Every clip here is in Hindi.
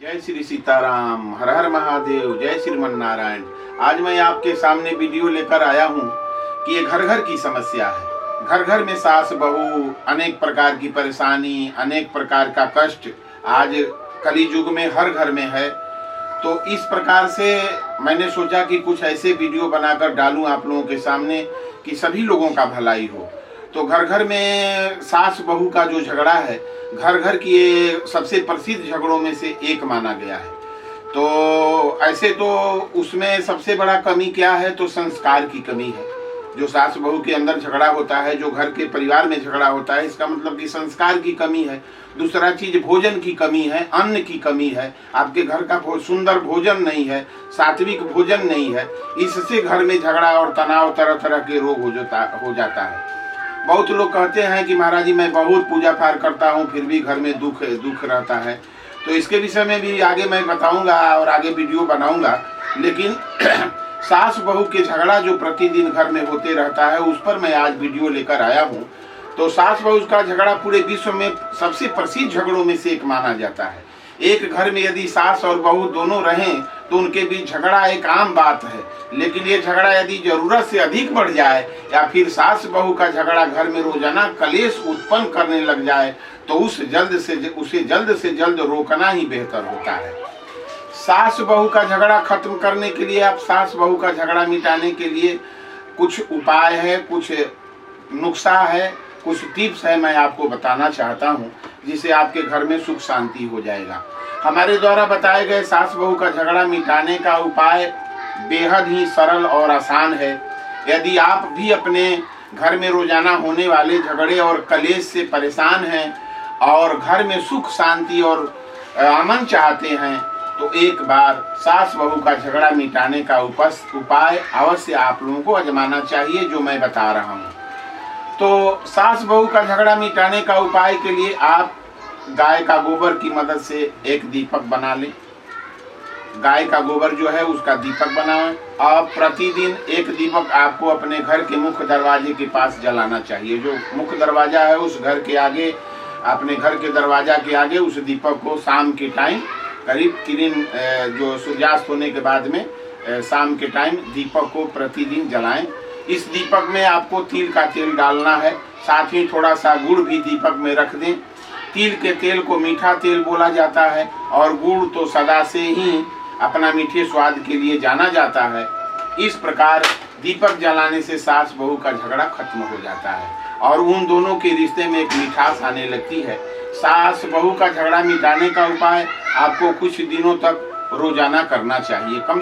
जय श्री सीताराम, हर हर महादेव, जय श्रीमन नारायण। आज मैं आपके सामने वीडियो लेकर आया हूँ कि ये घर घर की समस्या है। घर घर में सास बहू, अनेक प्रकार की परेशानी, अनेक प्रकार का कष्ट आज कली युग में हर घर में है। तो इस प्रकार से मैंने सोचा कि कुछ ऐसे वीडियो बनाकर डालूं आप लोगों के सामने कि सभी लोगों का भलाई हो। तो घर घर में सास बहू का जो झगड़ा है, घर घर की ये सबसे प्रसिद्ध झगड़ों में से एक माना गया है। तो ऐसे तो उसमें सबसे बड़ा कमी क्या है, तो संस्कार की कमी है। जो सास बहू के अंदर झगड़ा होता है, जो घर के परिवार में झगड़ा होता है, इसका मतलब कि संस्कार की कमी है। दूसरा चीज भोजन की कमी है, अन्न की कमी है। आपके घर का सुंदर भोजन नहीं है, सात्विक भोजन नहीं है। इससे घर में झगड़ा और तनाव, तरह तरह के रोग हो जाता है। बहुत लोग कहते हैं कि महाराज जी मैं बहुत पूजा पाठ करता हूँ फिर भी घर में दुख रहता है। तो इसके विषय में भी आगे मैं बताऊंगा और आगे वीडियो बनाऊंगा। लेकिन सास बहू के झगड़ा जो प्रतिदिन घर में होते रहता है, उस पर मैं आज वीडियो लेकर आया हूँ। तो सास बहू का झगड़ा पूरे विश्व में सबसे प्रसिद्ध झगड़ों में से एक माना जाता है। एक घर में यदि सास और बहू दोनों रहें तो उनके बीच झगड़ा एक आम बात है। लेकिन ये झगड़ा यदि जरूरत से अधिक बढ़ जाए या फिर सास बहू का झगड़ा घर में रोजाना कलेश उत्पन्न करने लग जाए तो उसे जल्द से जल्द रोकना ही बेहतर होता है। सास बहू का झगड़ा खत्म करने के लिए, आप सास बहू का झगड़ा मिटाने के लिए कुछ उपाय है, कुछ नुस्खा है, कुछ टिप्स है, मैं आपको बताना चाहता हूँ, जिससे आपके घर में सुख शांति हो जाएगा। हमारे द्वारा बताए गए सास बहू का झगड़ा मिटाने का उपाय बेहद ही सरल और आसान है। यदि आप भी अपने घर में रोजाना होने वाले झगड़े और कलेश से परेशान हैं और घर में सुख शांति और अमन चाहते हैं, तो एक बार सास बहू का झगड़ा मिटाने का उपाय अवश्य आप लोगों को आजमाना चाहिए, जो मैं बता रहा हूँ। तो सास बहू का झगड़ा मिटाने का उपाय के लिए आप गाय का गोबर की मदद से एक दीपक बना लें। गाय का गोबर जो है उसका दीपक बनाएं और प्रतिदिन एक दीपक आपको अपने घर के मुख्य दरवाजे के पास जलाना चाहिए। जो मुख्य दरवाजा है उस घर के आगे, अपने घर के दरवाजा के आगे उस दीपक को शाम के टाइम करीब किरण जो सूर्यास्त होने के बाद में शाम के टाइम दीपक को प्रतिदिन जलाएं। इस दीपक में आपको तिल का तेल डालना है, साथ ही थोड़ा सा गुड़ भी दीपक में रख दें। तिल के तेल को मीठा तेल बोला जाता है और गुड़ तो सदा से ही अपना मीठे स्वाद के लिए जाना जाता है। इस प्रकार दीपक जलाने से सास बहू का झगड़ा खत्म हो जाता है और उन दोनों के रिश्ते में एक मिठास आने लगती है। सास बहू का झगड़ा मिटाने का उपाय आपको कुछ दिनों तक रोजाना करना चाहिए, कम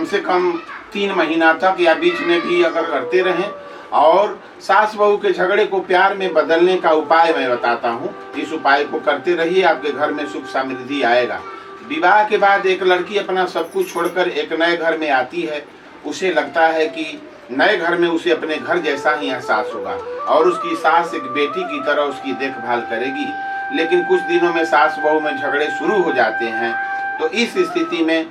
से कम 3 महीना तक, या बीच में भी अगर करते रहें। और सास बहू के झगड़े को प्यार में बदलने का उपाय मैं बताता हूँ। इस उपाय को करते रहिए, आपके घर में सुख समृद्धि आएगा। विवाह के बाद एक लड़की अपना सब कुछ छोड़कर एक नए घर में आती है। उसे लगता है कि नए घर में उसे अपने घर जैसा ही एहसास होगा और उसकी सास एक बेटी की तरह उसकी देखभाल करेगी। लेकिन कुछ दिनों में सास बहू में झगड़े शुरू हो जाते हैं। तो इस स्थिति में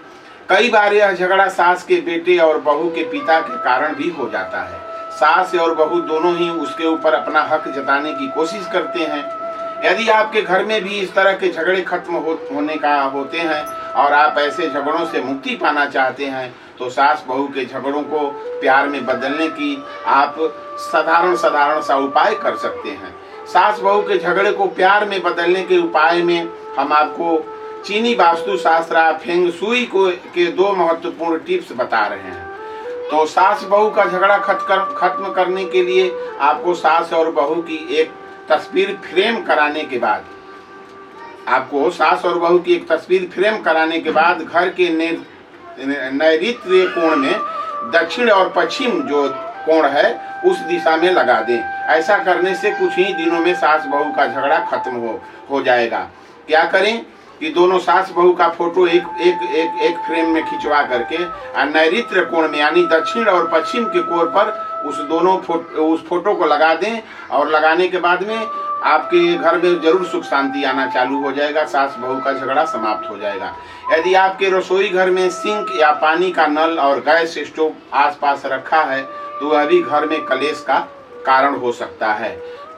कई बार यह झगड़ा सास के बेटे और बहू के पिता के कारण भी हो जाता है। सास और बहू दोनों ही उसके ऊपर अपना हक जताने की कोशिश करते हैं। यदि आपके घर में भी इस तरह के झगड़े खत्म होते हैं और आप ऐसे झगड़ों से मुक्ति पाना चाहते हैं, तो सास बहू के झगड़ों को प्यार में बदलने की आप साधारण सा उपाय कर सकते हैं। सास बहू के झगड़े को प्यार में बदलने के उपाय में हम आपको चीनी वास्तु शास्त्र फेंग शुई के 2 महत्वपूर्ण टिप्स बता रहे हैं। तो सास बहू का झगड़ा खत्म करने के लिए आपको सास और बहू की एक तस्वीर फ्रेम कराने के बाद, घर के नैऋत्य कोण में दक्षिण और पश्चिम जो कोण है उस दिशा में लगा दें। ऐसा करने से कुछ ही दिनों में सास बहू का झगड़ा खत्म हो जाएगा। क्या करें कि दोनों सास बहू का फोटो एक फ्रेम में खिंचवा करके नैऋत्य कोण में यानी दक्षिण और पश्चिम के कोण पर उस फोटो को लगा दें और लगाने के बाद में आपके घर में जरूर सुख शांति आना चालू हो जाएगा। सास बहू का झगड़ा समाप्त हो जाएगा। यदि आपके रसोई घर में सिंक या पानी का नल और गैस स्टोव आसपास रखा है तो वह भी घर में कलेश का कारण हो सकता है।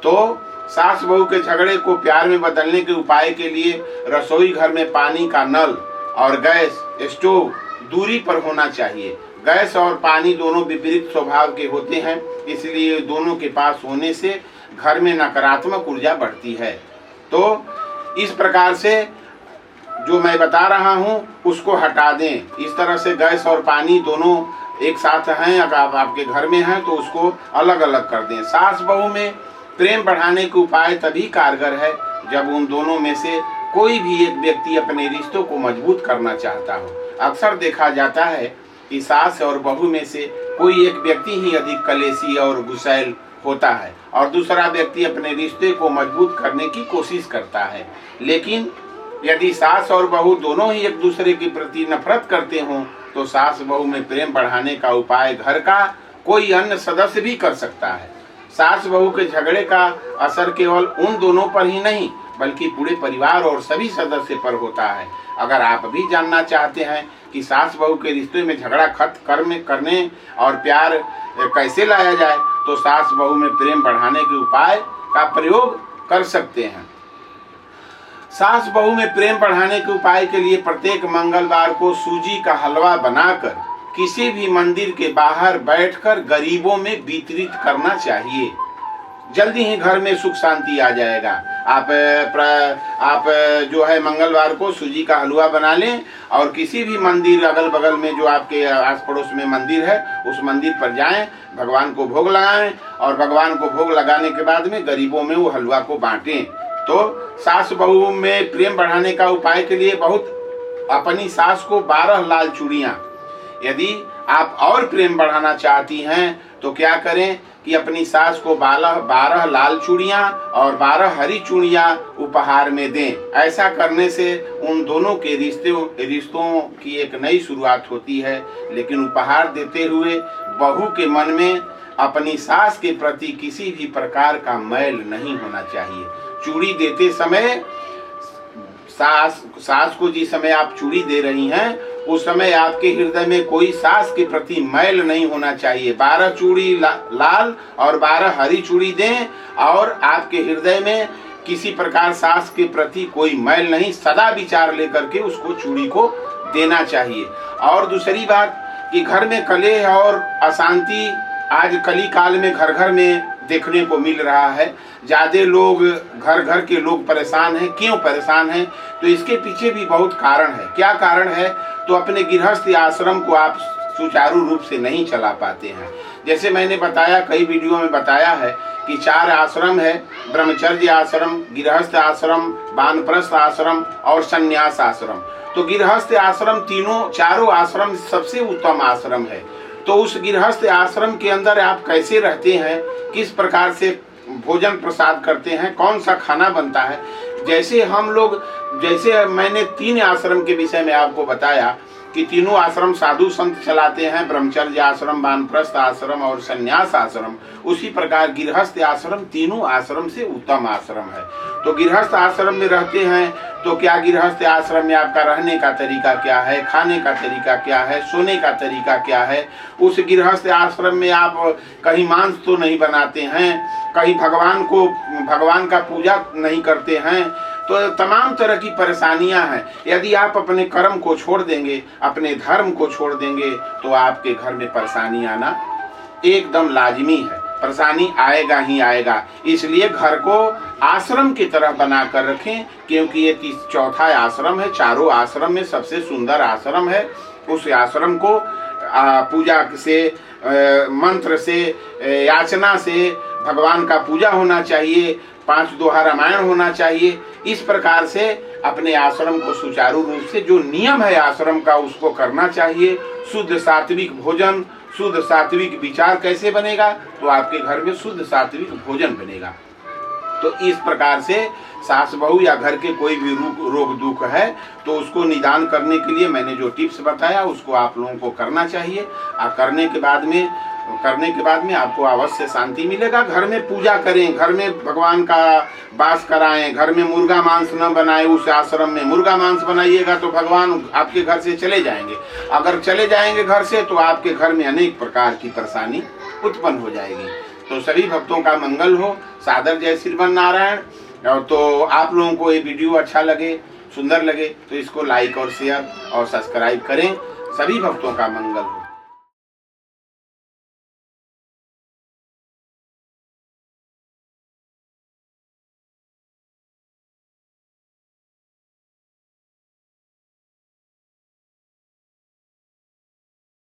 तो सास बहू के झगड़े को प्यार में बदलने के उपाय के लिए रसोई घर में पानी का नल और गैस स्टोव दूरी पर होना चाहिए। गैस और पानी दोनों विपरीत स्वभाव के होते हैं, इसलिए दोनों के पास होने से घर में नकारात्मक ऊर्जा बढ़ती है। तो इस प्रकार से जो मैं बता रहा हूँ उसको हटा दें। इस तरह से गैस और पानी दोनों एक साथ हैं, अगर आपके घर में हैं तो उसको अलग अलग कर दें। सास बहू में प्रेम बढ़ाने के उपाय तभी कारगर है जब उन दोनों में से कोई भी एक व्यक्ति अपने रिश्तों को मजबूत करना चाहता हो। अक्सर देखा जाता है कि सास और बहू में से कोई एक व्यक्ति ही अधिक कलेशी और गुस्सैल होता है और दूसरा व्यक्ति अपने रिश्ते को मजबूत करने की कोशिश करता है। लेकिन यदि सास और बहू दोनों ही एक दूसरे के प्रति नफरत करते हों तो सास बहू में प्रेम बढ़ाने का उपाय घर का कोई अन्य सदस्य भी कर सकता है। सास बहू के झगड़े का असर केवल उन दोनों पर ही नहीं बल्कि पूरे परिवार और सभी सदस्य पर होता है। अगर आप भी जानना चाहते हैं कि सास बहू के रिश्ते में झगड़ा खत्म करने और प्यार कैसे लाया जाए तो सास बहू में प्रेम बढ़ाने के उपाय का प्रयोग कर सकते हैं। सास बहू में प्रेम बढ़ाने के उपाय के लिए प्रत्येक मंगलवार को सूजी का हलवा बनाकर किसी भी मंदिर के बाहर बैठकर गरीबों में वितरित करना चाहिए। जल्दी ही घर में सुख शांति आ जाएगा। आप जो है मंगलवार को सूजी का हलवा बना लें और किसी भी मंदिर अगल बगल में जो आपके आस पड़ोस में मंदिर है उस मंदिर पर जाएं, भगवान को भोग लगाएं और भगवान को भोग लगाने के बाद में गरीबों में वो हलवा को बांटें। तो सास बहू में प्रेम बढ़ाने का उपाय के लिए अपनी सास को 12 लाल चूड़ियाँ, यदि आप और प्रेम बढ़ाना चाहती हैं तो क्या करें कि अपनी सास को 12 लाल चूड़ियाँ और 12 हरी चूड़ियाँ उपहार में दें। ऐसा करने से उन दोनों के रिश्तों की एक नई शुरुआत होती है। लेकिन उपहार देते हुए बहू के मन में अपनी सास के प्रति किसी भी प्रकार का मैल नहीं होना चाहिए। चूड़ी देते समय सास को जिस समय आप चूड़ी दे रही हैं उस समय आपके हृदय में कोई सास के प्रति मैल नहीं होना चाहिए। 12 चूड़ी लाल और 12 हरी चूड़ी दें और आपके हृदय में किसी प्रकार सास के प्रति कोई मैल नहीं, सदा विचार लेकर के उसको चूड़ी को देना चाहिए। और दूसरी बात कि घर में कलह और अशांति आज कली काल में घर घर में देखने को मिल रहा है। ज्यादा लोग घर के लोग परेशान हैं। क्यों परेशान हैं? तो इसके पीछे भी बहुत कारण है। क्या कारण है? तो अपने गृहस्थ आश्रम को आप सुचारू रूप से नहीं चला पाते हैं। जैसे मैंने बताया, कई वीडियो में बताया है कि 4 आश्रम है, ब्रह्मचर्य आश्रम, गृहस्थ आश्रम, वानप्रस्थ आश्रम और संन्यास आश्रम। तो गृहस्थ आश्रम चारों आश्रम सबसे उत्तम आश्रम है। तो उस गृहस्थ आश्रम के अंदर आप कैसे रहते हैं, किस प्रकार से भोजन प्रसाद करते हैं, कौन सा खाना बनता है। जैसे मैंने 3 आश्रम के विषय में आपको बताया कि तीनों आश्रम साधु संत चलाते हैं, ब्रह्मचर्य आश्रम, वानप्रस्थ आश्रम और संन्यास आश्रम। उसी प्रकार गृहस्थ आश्रम तीनों आश्रम से उत्तम आश्रम है। तो गृहस्थ आश्रम में रहते हैं तो क्या गृहस्थ आश्रम में आपका रहने का तरीका क्या है, खाने का तरीका क्या है, सोने का तरीका क्या है। उस गृहस्थ आश्रम में आप कहीं मांस तो नहीं बनाते हैं, कहीं भगवान का पूजा नहीं करते हैं। तो तमाम तरह की परेशानियां हैं। यदि आप अपने कर्म को छोड़ देंगे, अपने धर्म को छोड़ देंगे तो आपके घर में परेशानी आना एकदम लाजमी है। परेशानी आएगा ही आएगा। इसलिए घर को आश्रम की तरह बनाकर रखें, क्योंकि ये 4था आश्रम है। चारों आश्रम में सबसे सुंदर आश्रम है। उस आश्रम को पूजा से, मंत्र से, याचना से भगवान का पूजा होना चाहिए, 5 दोहा रामायण होना चाहिए। इस प्रकार से अपने आश्रम को सुचारू रूप से जो नियम है आश्रम का उसको करना चाहिए। शुद्ध सात्विक भोजन, शुद्ध सात्विक विचार कैसे बनेगा? तो आपके घर में शुद्ध सात्विक भोजन बनेगा। तो इस प्रकार से सास बहू या घर के कोई भी रोग दुख है तो उसको निदान करने के लिए मैंने जो टिप्स बताया उसको आप लोगों को करना चाहिए। करने के बाद में आपको अवश्य शांति मिलेगा। घर में पूजा करें, घर में भगवान का वास कराएं, घर में मुर्गा मांस न बनाएं। उस आश्रम में मुर्गा मांस बनाइएगा तो भगवान आपके घर से चले जाएंगे। अगर चले जाएंगे घर से तो आपके घर में अनेक प्रकार की परेशानी उत्पन्न हो जाएगी। तो सभी भक्तों का मंगल हो। सादर जय श्रीमन नारायण। तो आप लोगों को ये वीडियो अच्छा लगे, सुंदर लगे तो इसको लाइक और शेयर और सब्सक्राइब करें। सभी भक्तों का मंगल हो।